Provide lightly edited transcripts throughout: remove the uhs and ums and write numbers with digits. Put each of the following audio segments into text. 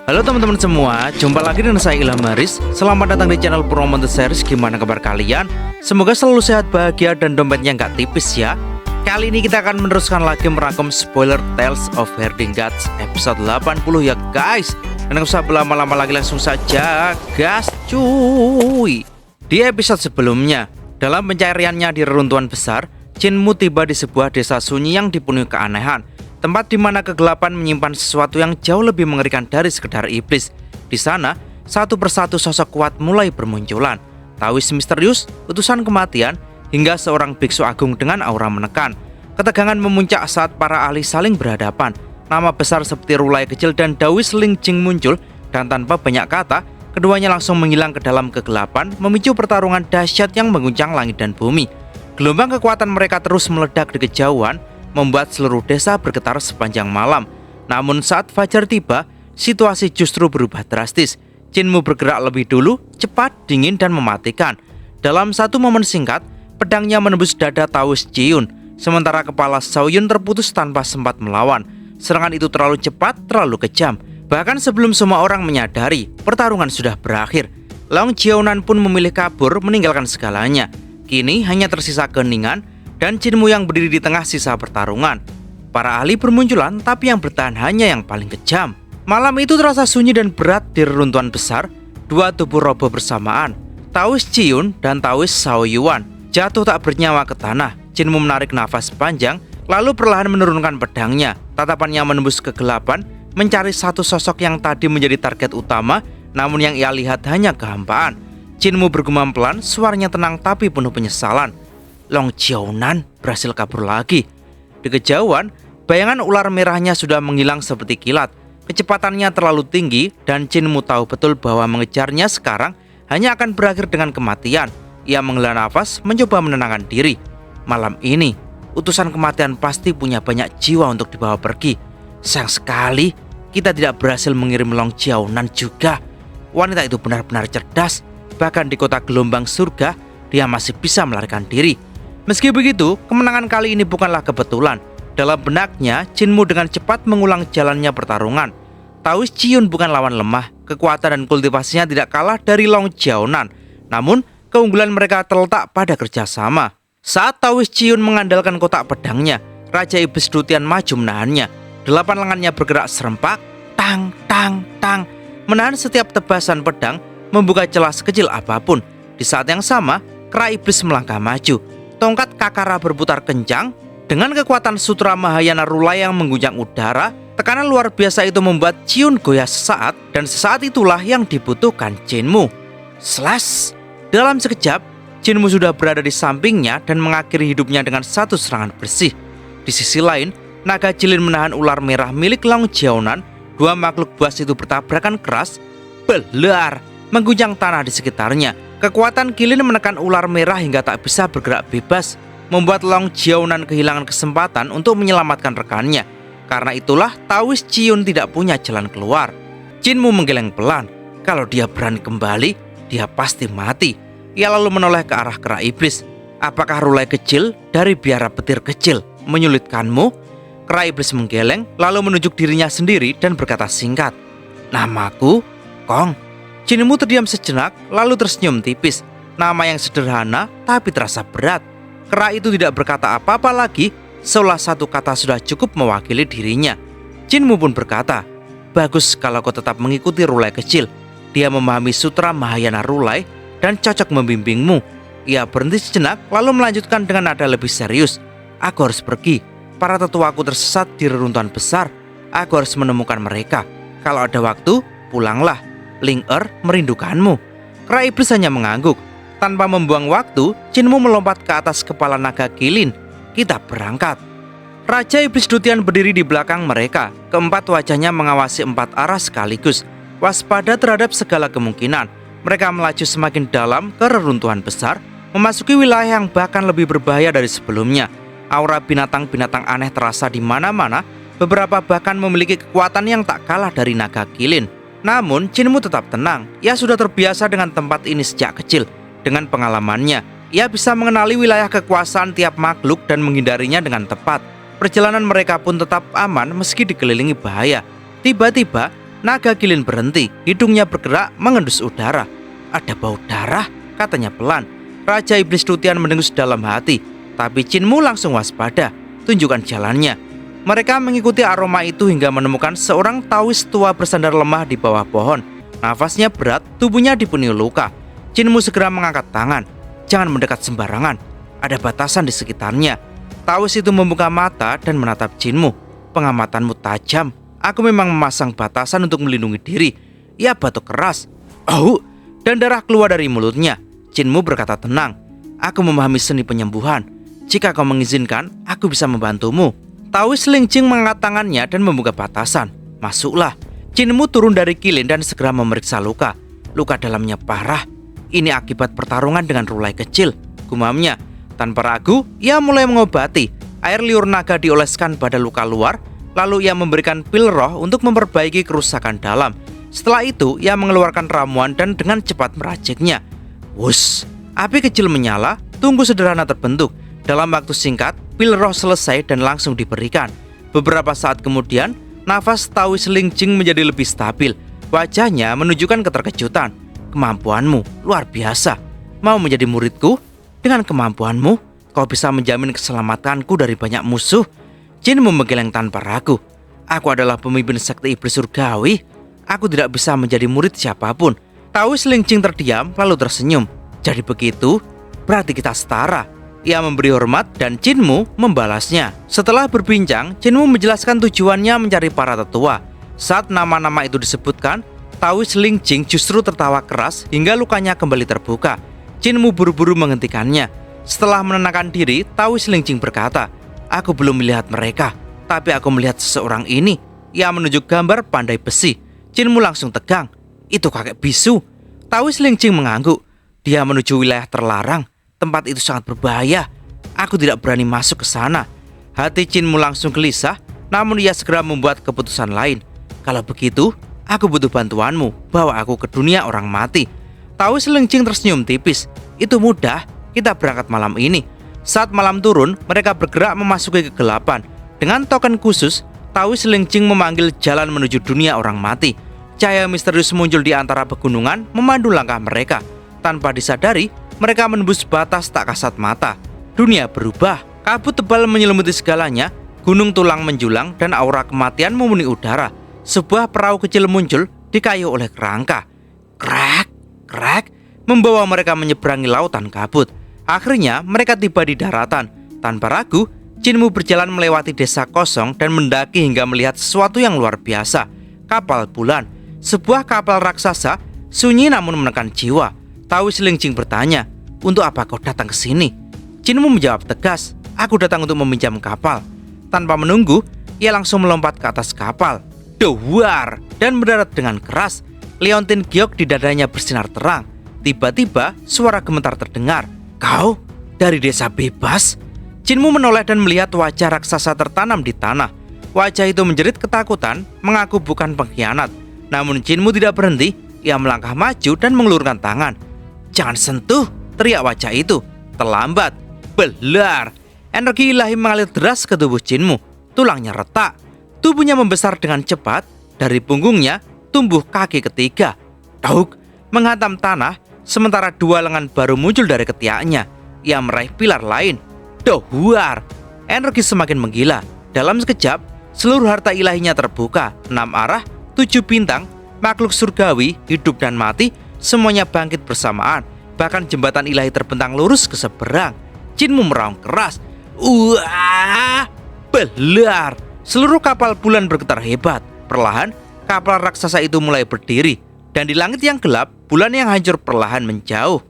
Halo teman-teman semua, jumpa lagi dengan saya Ilham Haris. Selamat datang di channel Promo The Series. Gimana kabar kalian? Semoga selalu sehat, bahagia, dan dompetnya nggak tipis ya. Kali ini kita akan meneruskan lagi merangkum spoiler Tales of Herding Gods episode 80 ya guys. Dan nggak usah berlama-lama lagi, langsung saja gas cuy. Di episode sebelumnya, dalam pencariannya di reruntuhan besar, Jinmu tiba di sebuah desa sunyi yang dipenuhi keanehan, tempat di mana kegelapan menyimpan sesuatu yang jauh lebih mengerikan dari sekedar iblis. Di sana, satu persatu sosok kuat mulai bermunculan. Taois misterius, utusan kematian, hingga seorang biksu agung dengan aura menekan. Ketegangan memuncak saat para ahli saling berhadapan. Nama besar seperti Rulai kecil dan Daois Lingjing muncul, dan tanpa banyak kata, keduanya langsung menghilang ke dalam kegelapan, memicu pertarungan dahsyat yang mengguncang langit dan bumi. Gelombang kekuatan mereka terus meledak di kejauhan, membuat seluruh desa bergetar sepanjang malam. Namun saat fajar tiba, situasi justru berubah drastis. Jinmu bergerak lebih dulu, cepat, dingin, dan mematikan. Dalam satu momen singkat, pedangnya menembus dada Taois Jiun, sementara kepala Xiaoyun terputus tanpa sempat melawan. Serangan itu terlalu cepat, terlalu kejam. Bahkan sebelum semua orang menyadari, pertarungan sudah berakhir. Long Jiaonan pun memilih kabur, meninggalkan segalanya. Kini hanya tersisa keheningan dan Jinmu yang berdiri di tengah sisa pertarungan. Para ahli bermunculan, tapi yang bertahan hanya yang paling kejam. Malam itu terasa sunyi dan berat di reruntuhan besar. Dua tubuh roboh bersamaan. Taois Jiun dan Taois Xiaoyuan jatuh tak bernyawa ke tanah. Jinmu menarik nafas panjang, lalu perlahan menurunkan pedangnya. Tatapannya menembus kegelapan, mencari satu sosok yang tadi menjadi target utama, namun yang ia lihat hanya kehampaan. Jinmu bergumam pelan, suaranya tenang tapi penuh penyesalan. Long Jiaonan berhasil kabur lagi. Di kejauhan, bayangan ular merahnya sudah menghilang seperti kilat. Kecepatannya terlalu tinggi dan Jinmu tahu betul bahwa mengejarnya sekarang hanya akan berakhir dengan kematian. Ia menghela nafas, mencoba menenangkan diri. Malam ini, utusan kematian pasti punya banyak jiwa untuk dibawa pergi. Sayang sekali, kita tidak berhasil mengirim Long Jiaonan juga. Wanita itu benar-benar cerdas. Bahkan di kota gelombang surga, dia masih bisa melarikan diri. Meski begitu, kemenangan kali ini bukanlah kebetulan. Dalam benaknya, Jinmu dengan cepat mengulang jalannya pertarungan. Taois Jiun bukan lawan lemah, kekuatan dan kultivasinya tidak kalah dari Long Jiaonan. Namun, keunggulan mereka terletak pada kerjasama. Saat Taois Jiun mengandalkan kotak pedangnya, Raja Iblis Dutian maju menahannya. 8 lengannya bergerak serempak, tang, tang, tang, menahan setiap tebasan pedang, membuka celah sekecil apapun. Di saat yang sama, Kera Iblis melangkah maju. Tongkat Kakara berputar kencang. Dengan kekuatan Sutra Mahayana Rulai yang mengguncang udara, tekanan luar biasa itu membuat Jiun goyah sesaat, dan sesaat itulah yang dibutuhkan Jinmu. Slash! Dalam sekejap, Jinmu sudah berada di sampingnya dan mengakhiri hidupnya dengan satu serangan bersih. Di sisi lain, naga jilin menahan ular merah milik Long Jiaonan. Dua makhluk buas itu bertabrakan keras, belar, mengguncang tanah di sekitarnya. Kekuatan kilin menekan ular merah hingga tak bisa bergerak bebas, membuat Long Jiaonan kehilangan kesempatan untuk menyelamatkan rekannya. Karena itulah Taois Jiun tidak punya jalan keluar. Jinmu menggeleng pelan. Kalau dia berani kembali, dia pasti mati. Ia lalu menoleh ke arah Kera Iblis. Apakah Rulai kecil dari biara petir kecil menyulitkanmu? Kera Iblis menggeleng, lalu menunjuk dirinya sendiri dan berkata singkat, "Namaku Kong." Jinmu terdiam sejenak, lalu tersenyum tipis. Nama yang sederhana, tapi terasa berat. Kera itu tidak berkata apa-apa lagi, seolah satu kata sudah cukup mewakili dirinya. Jinmu pun berkata, "Bagus kalau kau tetap mengikuti Rulai kecil. Dia memahami Sutra Mahayana Rulai dan cocok membimbingmu." Ia berhenti sejenak, lalu melanjutkan dengan nada lebih serius. "Aku harus pergi. Para tetuaku tersesat di reruntuhan besar. Aku harus menemukan mereka. Kalau ada waktu, pulanglah. Ling merindukanmu." Kera Iblis hanya mengangguk. Tanpa membuang waktu, Jinmu melompat ke atas kepala naga kilin. "Kita berangkat." Raja Iblis Dutian berdiri di belakang mereka. Keempat wajahnya mengawasi 4 arah sekaligus, waspada terhadap segala kemungkinan. Mereka melaju semakin dalam ke reruntuhan besar, memasuki wilayah yang bahkan lebih berbahaya dari sebelumnya. Aura binatang-binatang aneh terasa di mana-mana. Beberapa bahkan memiliki kekuatan yang tak kalah dari naga kilin. Namun, Jinmu tetap tenang. Ia sudah terbiasa dengan tempat ini sejak kecil. Dengan pengalamannya, ia bisa mengenali wilayah kekuasaan tiap makhluk dan menghindarinya dengan tepat. Perjalanan mereka pun tetap aman meski dikelilingi bahaya. Tiba-tiba, Naga Kilin berhenti, hidungnya bergerak mengendus udara. Ada bau darah, katanya pelan. Raja Iblis Tutian mendengus dalam hati, tapi Chinmu langsung waspada. Tunjukkan jalannya. Mereka mengikuti aroma itu hingga menemukan seorang Taois tua bersandar lemah di bawah pohon. Nafasnya berat, tubuhnya dipenuhi luka. Chinmu segera mengangkat tangan. Jangan mendekat sembarangan. Ada batasan di sekitarnya. Taois itu membuka mata dan menatap Chinmu. Pengamatanmu tajam. Aku memang memasang batasan untuk melindungi diri. Ia batuk keras. Oh, dan darah keluar dari mulutnya. Chinmu berkata tenang. Aku memahami seni penyembuhan. Jika kau mengizinkan, aku bisa membantumu. Taois Lingjing mengangkat tangannya dan membuka batasan. Masuklah. Chinmu turun dari kilin dan segera memeriksa luka. Luka dalamnya parah. Ini akibat pertarungan dengan rulai kecil, gumamnya. Tanpa ragu, ia mulai mengobati. Air liur naga dioleskan pada luka luar. Lalu ia memberikan pil roh untuk memperbaiki kerusakan dalam. Setelah itu, ia mengeluarkan ramuan dan dengan cepat meraciknya. Wush, api kecil menyala, tunggu sederhana terbentuk. Dalam waktu singkat, pil roh selesai dan langsung diberikan. Beberapa saat kemudian, nafas Taois Lingjing menjadi lebih stabil. Wajahnya menunjukkan keterkejutan. Kemampuanmu luar biasa. Mau menjadi muridku? Dengan kemampuanmu, kau bisa menjamin keselamatanku dari banyak musuh. Chinmu menggeleng tanpa ragu. Aku adalah pemimpin sekte iblis surgawi. Aku tidak bisa menjadi murid siapapun. Taois Lingjing terdiam lalu tersenyum. Jadi begitu, berarti kita setara. Ia memberi hormat dan Chinmu membalasnya. Setelah berbincang, Chinmu menjelaskan tujuannya mencari para tetua. Saat nama-nama itu disebutkan, Taois Lingjing justru tertawa keras hingga lukanya kembali terbuka. Chinmu buru-buru menghentikannya. Setelah menenangkan diri, Taois Lingjing berkata, aku belum melihat mereka, tapi aku melihat seseorang ini. Ia menunjuk gambar pandai besi. Chinmu langsung tegang. Itu kakek bisu. Taois Lingjing mengangguk. Dia menuju wilayah terlarang. Tempat itu sangat berbahaya. Aku tidak berani masuk ke sana. Hati Chinmu langsung gelisah, namun ia segera membuat keputusan lain. Kalau begitu, aku butuh bantuanmu. Bawa aku ke dunia orang mati. Taois Lingjing tersenyum tipis. Itu mudah, kita berangkat malam ini. Saat malam turun, mereka bergerak memasuki kegelapan. Dengan token khusus, Taois Lingjing memanggil jalan menuju dunia orang mati. Cahaya misterius muncul di antara pegunungan, memandu langkah mereka. Tanpa disadari, mereka menembus batas tak kasat mata. Dunia berubah, kabut tebal menyelimuti segalanya, gunung tulang menjulang dan aura kematian memenuhi udara. Sebuah perahu kecil muncul, dikayuh oleh kerangka. Krek, krek, membawa mereka menyeberangi lautan kabut. Akhirnya mereka tiba di daratan. Tanpa ragu, Chinmu berjalan melewati desa kosong dan mendaki hingga melihat sesuatu yang luar biasa. Kapal bulan, sebuah kapal raksasa, sunyi namun menekan jiwa. Taois Lingjing bertanya, untuk apa kau datang ke sini? Chinmu menjawab tegas, aku datang untuk meminjam kapal. Tanpa menunggu, ia langsung melompat ke atas kapal. Dewar! Dan mendarat dengan keras. Leontin giok di dadanya bersinar terang. Tiba-tiba, suara gemetar terdengar. Kau? Dari desa bebas? Chinmu menoleh dan melihat wajah raksasa tertanam di tanah. Wajah itu menjerit ketakutan, mengaku bukan pengkhianat. Namun Chinmu tidak berhenti, ia melangkah maju dan mengelurkan tangan. Jangan sentuh, teriak wajah itu. Terlambat. Belar. Energi ilahi mengalir deras ke tubuh Chinmu. Tulangnya retak. Tubuhnya membesar dengan cepat. Dari punggungnya tumbuh kaki ketiga. Dauk menghantam tanah, sementara dua lengan baru muncul dari ketiaknya. Ia meraih pilar lain. Dohuar. Energi semakin menggila. Dalam sekejap, seluruh harta ilahinya terbuka. 6 arah, 7 bintang, makhluk surgawi, hidup dan mati, semuanya bangkit bersamaan. Bahkan jembatan ilahi terbentang lurus ke seberang. Chinmu meraung keras. Wah! Belar! Seluruh kapal bulan bergetar hebat. Perlahan, kapal raksasa itu mulai berdiri. Dan di langit yang gelap, bulan yang hancur perlahan menjauh.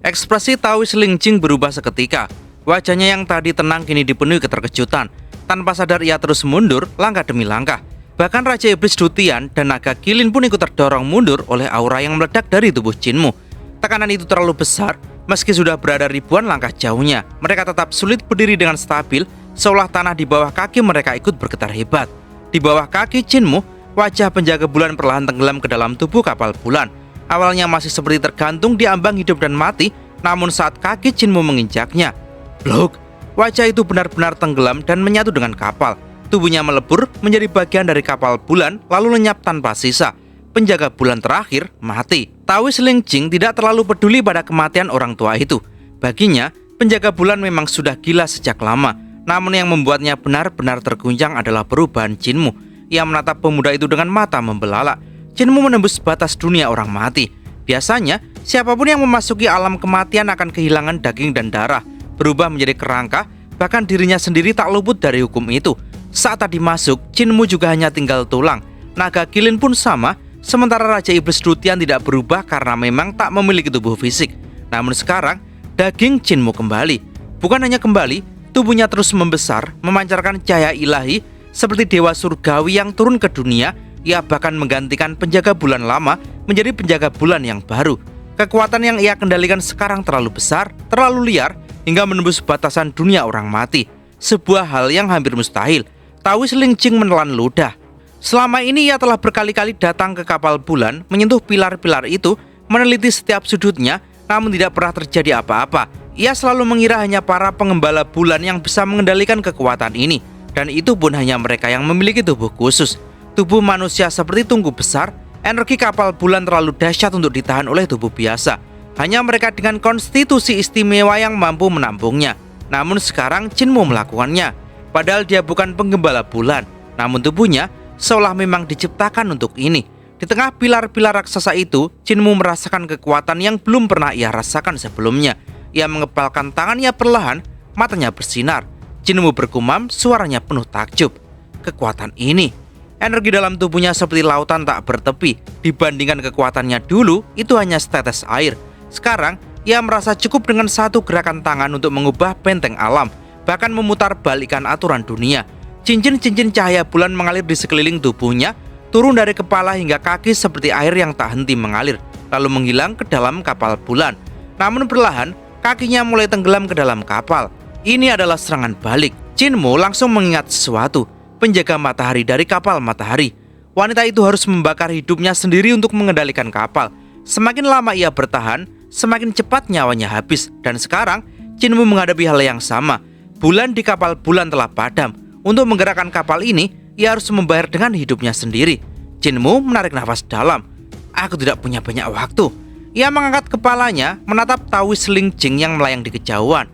Ekspresi Taois Lingjing berubah seketika. Wajahnya yang tadi tenang kini dipenuhi keterkejutan. Tanpa sadar ia terus mundur, langkah demi langkah. Bahkan Raja Iblis Tutian dan Naga Kilin pun ikut terdorong mundur oleh aura yang meledak dari tubuh Chinmu. Tekanan itu terlalu besar, meski sudah berada ribuan langkah jauhnya. Mereka tetap sulit berdiri dengan stabil, seolah tanah di bawah kaki mereka ikut bergetar hebat. Di bawah kaki Chinmu, wajah penjaga bulan perlahan tenggelam ke dalam tubuh kapal bulan. Awalnya masih seperti tergantung di ambang hidup dan mati, namun saat kaki Chinmu menginjaknya, blok, wajah itu benar-benar tenggelam dan menyatu dengan kapal. Tubuhnya melebur menjadi bagian dari kapal bulan lalu lenyap tanpa sisa. penjaga bulan terakhir, mati. Taoist Ling Jing tidak terlalu peduli pada kematian orang tua itu. Baginya, penjaga bulan memang sudah gila sejak lama. Namun yang membuatnya benar-benar terguncang adalah perubahan Jinmu. Ia menatap pemuda itu dengan mata membelalak. Jinmu menembus batas dunia orang mati. Biasanya, siapapun yang memasuki alam kematian akan kehilangan daging dan darah, berubah menjadi kerangka, bahkan dirinya sendiri tak luput dari hukum itu. Saat tadi masuk, Jinmu juga hanya tinggal tulang. Naga Qilin pun sama, sementara Raja Iblis Dutian tidak berubah karena memang tak memiliki tubuh fisik. Namun sekarang, daging Jinmu kembali. Bukan hanya kembali, tubuhnya terus membesar, memancarkan cahaya ilahi seperti dewa surgawi yang turun ke dunia. Ia bahkan menggantikan penjaga bulan lama menjadi penjaga bulan yang baru. Kekuatan yang ia kendalikan sekarang terlalu besar, terlalu liar, hingga menembus batasan dunia orang mati. Sebuah hal yang hampir mustahil. Taoist Ling Jing menelan ludah. Selama ini ia telah berkali-kali datang ke kapal bulan, menyentuh pilar-pilar itu, meneliti setiap sudutnya, namun tidak pernah terjadi apa-apa. Ia selalu mengira hanya para pengembala bulan yang bisa mengendalikan kekuatan ini. Dan itu pun hanya mereka yang memiliki tubuh khusus. Tubuh manusia seperti tungku besar, energi kapal bulan terlalu dahsyat untuk ditahan oleh tubuh biasa. Hanya mereka dengan konstitusi istimewa yang mampu menampungnya. Namun sekarang Jinmu melakukannya. Padahal dia bukan penggembala bulan, namun tubuhnya seolah memang diciptakan untuk ini. Di tengah pilar-pilar raksasa itu, Jinmu merasakan kekuatan yang belum pernah ia rasakan sebelumnya. Ia mengepalkan tangannya perlahan, matanya bersinar. Jinmu bergumam, suaranya penuh takjub. Kekuatan ini, energi dalam tubuhnya seperti lautan tak bertepi. Dibandingkan kekuatannya dulu, itu hanya setetes air. Sekarang, ia merasa cukup dengan satu gerakan tangan untuk mengubah benteng alam, bahkan memutar balikan aturan dunia. Cincin-cincin cahaya bulan mengalir di sekeliling tubuhnya, turun dari kepala hingga kaki seperti air yang tak henti mengalir, lalu menghilang ke dalam kapal bulan. Namun perlahan, kakinya mulai tenggelam ke dalam kapal. Ini adalah serangan balik. Jinmu langsung mengingat sesuatu. Penjaga matahari dari kapal matahari. Wanita itu harus membakar hidupnya sendiri untuk mengendalikan kapal. Semakin lama ia bertahan, semakin cepat nyawanya habis. Dan sekarang, Jinmu menghadapi hal yang sama. Bulan di kapal bulan telah padam. Untuk menggerakkan kapal ini, ia harus membayar dengan hidupnya sendiri. Jinmu menarik nafas dalam. Aku tidak punya banyak waktu. Ia mengangkat kepalanya, menatap Taoist Ling Jing yang melayang di kejauhan.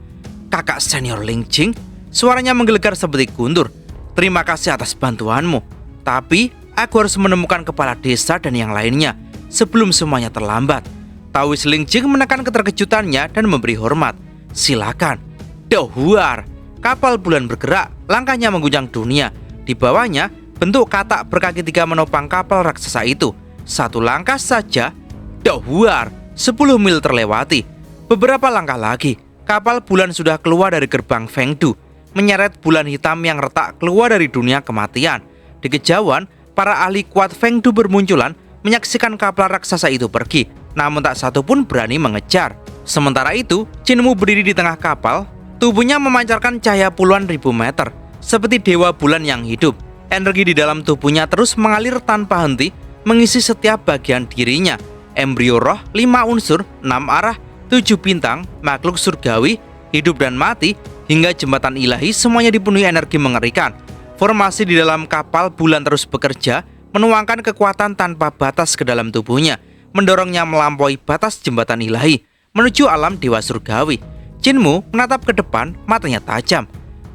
Kakak senior Ling Jing, suaranya menggelegar seperti guntur. Terima kasih atas bantuanmu. Tapi, aku harus menemukan kepala desa dan yang lainnya sebelum semuanya terlambat. Taoist Ling Jing menekan keterkejutannya dan memberi hormat. Silakan. Dohuar. Kapal bulan bergerak, langkahnya mengguncang dunia. Di bawahnya, bentuk katak berkaki 3 menopang kapal raksasa itu. Satu langkah saja, Dohuar, 10 mil terlewati. Beberapa langkah lagi, kapal bulan sudah keluar dari gerbang Fengdu, menyeret bulan hitam yang retak keluar dari dunia kematian. Di kejauhan, para ahli kuat Fengdu bermunculan menyaksikan kapal raksasa itu pergi, namun tak satu pun berani mengejar. Sementara itu, Jinmu berdiri di tengah kapal, tubuhnya memancarkan cahaya puluhan ribu meter, seperti dewa bulan yang hidup. Energi di dalam tubuhnya terus mengalir tanpa henti, mengisi setiap bagian dirinya. Embrio roh, 5 unsur, 6 arah, 7 bintang, makhluk surgawi, hidup dan mati, hingga jembatan ilahi semuanya dipenuhi energi mengerikan. Formasi di dalam kapal bulan terus bekerja, menuangkan kekuatan tanpa batas ke dalam tubuhnya, mendorongnya melampaui batas jembatan ilahi, menuju alam dewa surgawi. Jinmu menatap ke depan, matanya tajam.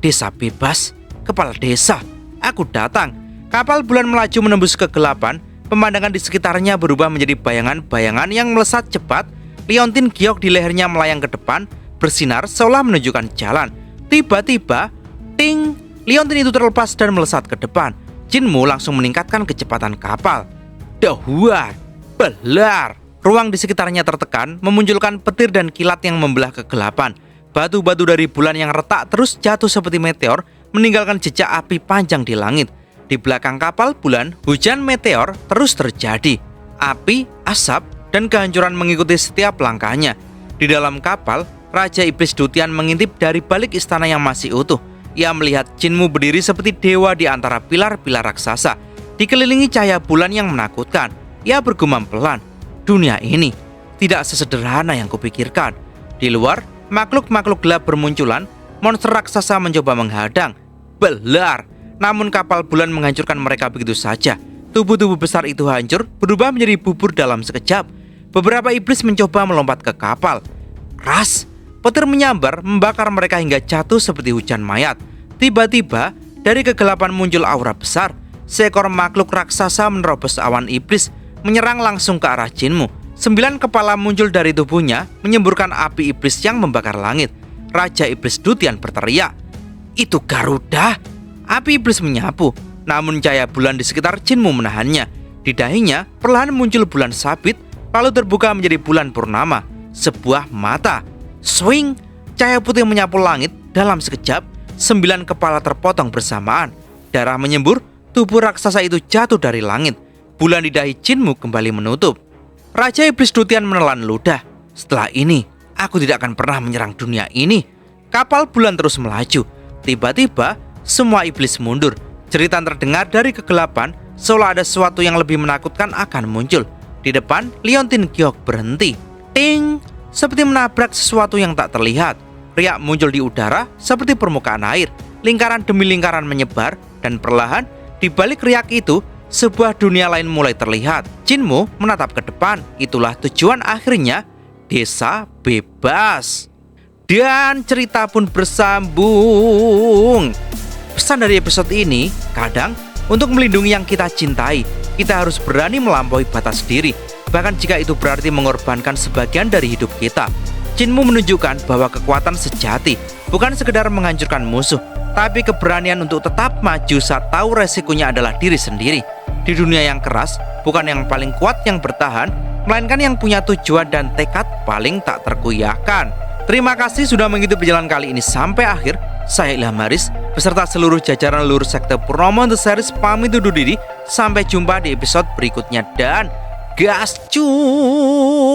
Desa bebas, kepala desa, aku datang. Kapal bulan melaju menembus kegelapan. Pemandangan di sekitarnya berubah menjadi bayangan-bayangan yang melesat cepat. Liontin giok di lehernya melayang ke depan, bersinar seolah menunjukkan jalan. Tiba-tiba, ting, liontin itu terlepas dan melesat ke depan. Jinmu langsung meningkatkan kecepatan kapal. Dohuar, belar. Ruang di sekitarnya tertekan, memunculkan petir dan kilat yang membelah kegelapan. Batu-batu dari bulan yang retak terus jatuh seperti meteor, meninggalkan jejak api panjang di langit. Di belakang kapal bulan, hujan meteor terus terjadi. Api, asap, dan kehancuran mengikuti setiap langkahnya. Di dalam kapal, Raja Iblis Dutian mengintip dari balik istana yang masih utuh. Ia melihat Jinmu berdiri seperti dewa di antara pilar-pilar raksasa, dikelilingi cahaya bulan yang menakutkan. Ia bergumam pelan, dunia ini tidak sesederhana yang kupikirkan. Di luar, makhluk-makhluk gelap bermunculan, monster raksasa mencoba menghadang. Belar! Namun kapal bulan menghancurkan mereka begitu saja. tubuh-tubuh besar itu hancur, berubah menjadi bubur dalam sekejap. Beberapa iblis mencoba melompat ke kapal. Keras, petir menyambar, membakar mereka hingga jatuh seperti hujan mayat. Tiba-tiba, dari kegelapan muncul aura besar. Seekor makhluk raksasa menerobos awan iblis, menyerang langsung ke arah Jinmu. 9 kepala muncul dari tubuhnya, menyemburkan api iblis yang membakar langit. Raja Iblis Dutian berteriak, "Itu Garuda!" Api iblis menyapu, namun cahaya bulan di sekitar Jinmu menahannya. Di dahinya perlahan muncul bulan sabit, lalu terbuka menjadi bulan purnama, sebuah mata. Swing, cahaya putih menyapu langit. Dalam sekejap, 9 kepala terpotong bersamaan. Darah menyembur, tubuh raksasa itu jatuh dari langit. Bulan di dahi Jinmu kembali menutup. Raja Iblis Dutian menelan ludah. "Setelah ini, aku tidak akan pernah menyerang dunia ini." Kapal bulan terus melaju. Tiba-tiba, semua iblis mundur. Jeritan terdengar dari kegelapan, seolah ada sesuatu yang lebih menakutkan akan muncul. Di depan, Liontin Giok berhenti. Ting! Seperti menabrak sesuatu yang tak terlihat. Riak muncul di udara seperti permukaan air. Lingkaran demi lingkaran menyebar, dan perlahan, di balik riak itu, sebuah dunia lain mulai terlihat. Jinmu menatap ke depan. Itulah tujuan akhirnya, desa bebas. Dan cerita pun bersambung. Pesan dari episode ini, kadang untuk melindungi yang kita cintai, kita harus berani melampaui batas diri, bahkan jika itu berarti mengorbankan sebagian dari hidup kita. Jinmu menunjukkan bahwa kekuatan sejati bukan sekedar menghancurkan musuh, tapi keberanian untuk tetap maju saat tahu resikonya adalah diri sendiri. Di dunia yang keras, bukan yang paling kuat yang bertahan, melainkan yang punya tujuan dan tekad paling tak tergoyahkan. Terima kasih sudah mengikuti perjalanan kali ini sampai akhir. Saya Ilham Haris, beserta seluruh jajaran Lur Sekte Purnomo The Series pamit undur diri. Sampai jumpa di episode berikutnya dan gas cuy.